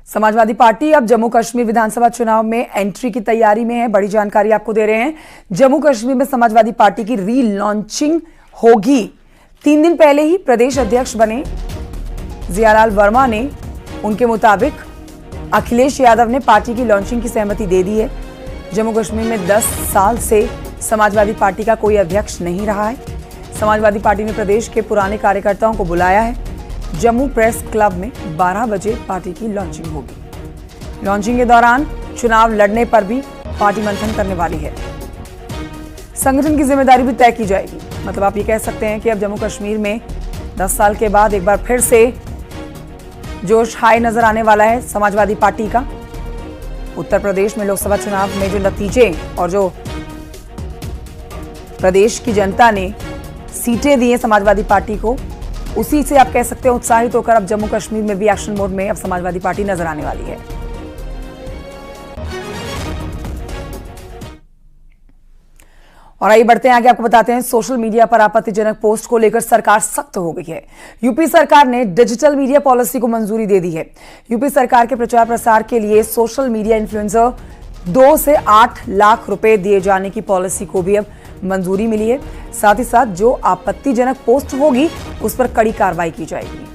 Samajwadi party अब जम्मू कश्मीर विधानसभा चुनाव में एंट्री की तैयारी में है। बड़ी जानकारी आपको दे रहे हैं। जम्मू कश्मीर में समाजवादी पार्टी की रीलॉन्चिंग होगी। 3 दिन पहले ही प्रदेश अध्यक्ष बने जियालाल वर्मा ने उनके मुताबिक अखिलेश यादव ने पार्टी की लॉन्चिंग की सहमति दे दी है। जम्मू कश्मीर में 10 साल से समाजवादी पार्टी का कोई अध्यक्ष नहीं रहा है। समाजवादी पार्टी ने प्रदेश के पुराने कार्यकर्ताओं को बुलाया है। जम्मू प्रेस क्लब में 12 बजे पार्टी की लॉन्चिंग होगी। लॉन्चिंग के दौरान चुनाव लड़ने पर भी पार्टी मंथन करने वाली है। संगठन की जिम्मेदारी भी तय की जाएगी। मतलब आप ये कह सकते हैं कि अब जम्मू कश्मीर में 10 साल के बाद एक बार फिर से जोश हाई नजर आने वाला है समाजवादी पार्टी का। उत्तर प्रदेश में लोकसभा चुनाव में जो नतीजे और जो प्रदेश की जनता ने सीटें दी हैं समाजवादी पार्टी को, उसी से आप कह सकते हैं उत्साहित होकर अब जम्मू कश्मीर में भी एक्शन मोड में अब समाजवादी पार्टी नजर आने वाली है। और आइए बढ़ते हैं आगे, आपको बताते हैं सोशल मीडिया पर आपत्तिजनक पोस्ट को लेकर सरकार सख्त हो गई है। यूपी सरकार ने डिजिटल मीडिया पॉलिसी को मंजूरी दे दी है। यूपी सरकार के प्रचार प्रसार के लिए सोशल मीडिया इन्फ्लुएंसर 2 से 8 लाख रुपए दिए जाने की पॉलिसी को भी अब मंजूरी मिली है। साथ ही साथ जो आपत्तिजनक पोस्ट होगी उस पर कड़ी कार्रवाई की जाएगी।